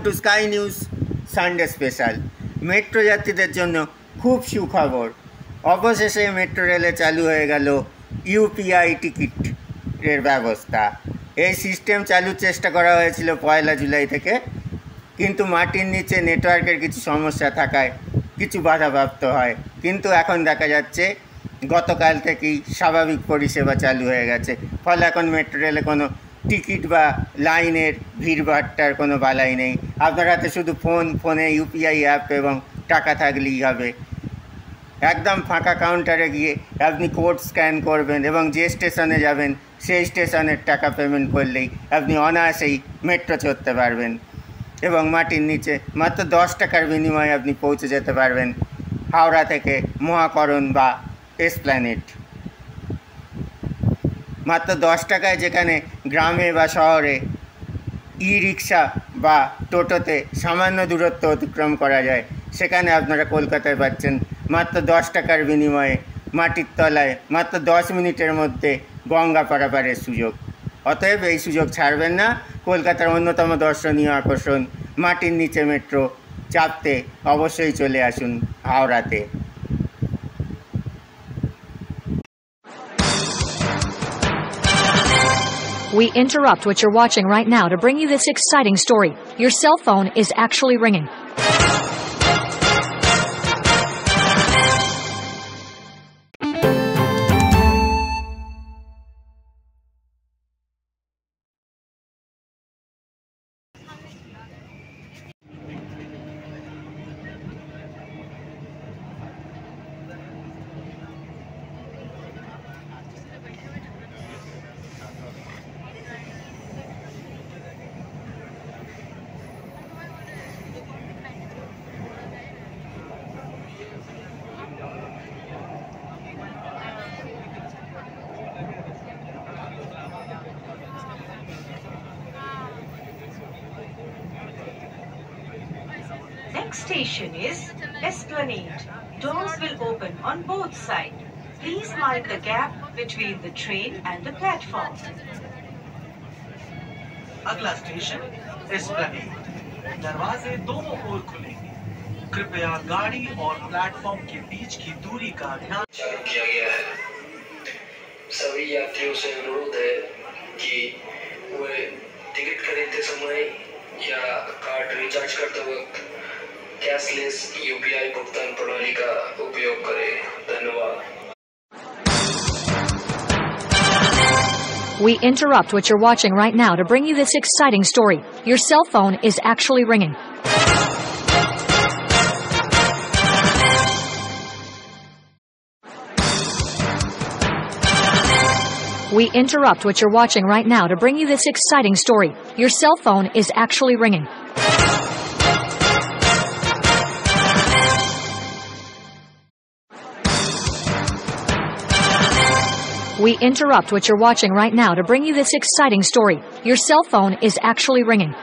Two Sky News Sunday special. Metro যাত্রীদের জন্য খুব সুখবর, অবশেষে মেট্রো রেলে চালু হয়ে গেল ইউপিআই টিকিটের ব্যবস্থা। এই সিস্টেম চালুর চেষ্টা করা হয়েছিল 1 জুলাই থেকে, কিন্তু মাটির নিচে নেটওয়ার্কের কিছু সমস্যা থাকায় কিছু বাধাপ্রাপ্ত হয়। কিন্তু এখন দেখা যাচ্ছে গতকাল থেকেই স্বাভাবিক পরিষেবা চালু হয়ে গেছে। ফলে এখন মেট্রো রেলে কোনো টিকিট বা লাইনের ভিড়ভাট্টার কোনো বালাই নেই। আপনার হাতে শুধু ফোনে ইউপিআই অ্যাপ এবং টাকা থাকলেই হবে। একদম ফাঁকা কাউন্টারে গিয়ে আপনি কোড স্ক্যান করবেন এবং যে স্টেশনে যাবেন সেই স্টেশনের টাকা পেমেন্ট করলেই আপনি অনায়াসেই মেট্রো চড়তে পারবেন এবং মাটির নিচে মাত্র 10 টাকার বিনিময়ে আপনি পৌঁছে যেতে পারবেন হাওড়া থেকে মহাকরণ বা এসপ্ল্যানেড। মাত্র 10 টাকায় যেখানে গ্রামে বা শহরে ই রিক্সা বা টোটোতে সামান্য দূরত্ব অতিক্রম করা যায়, সেখানে আপনারা কলকাতায় পাচ্ছেন মাত্র 10 টাকার বিনিময়ে মাটির তলায় মাত্র 10 মিনিটের মধ্যে গঙ্গা পারাপারের সুযোগ। অতএব এই সুযোগ ছাড়বেন না। কলকাতার অন্যতম দর্শনীয় আকর্ষণ মাটির নিচে মেট্রো চাপতে অবশ্যই চলে আসুন হাওড়াতে। We interrupt what you're watching right now to bring you this exciting story. Your cell phone is actually ringing. Next station is Esplanade. Doors will open on both sides. Please mind the gap between the train and the platform. अगला station Esplanade. दरवाजे दोनों ओर खुलेंगे। कृपया गाड़ी और platform के बीच की दूरी का ध्यान चालू किया गया है। सभी यात्रियों से अनुरोध है कि वे टिकट खरीदते समय या कार्ड रिचार्ज करते वक्त कैशलेस यूपीआई भुगतान प्रणाली का उपयोग करें। धन्यवाद। We interrupt what you're watching right now to bring you this exciting story. Your cell phone is actually ringing. We interrupt what you're watching right now to bring you this exciting story. Your cell phone is actually ringing. We interrupt what you're watching right now to bring you this exciting story. Your cell phone is actually ringing.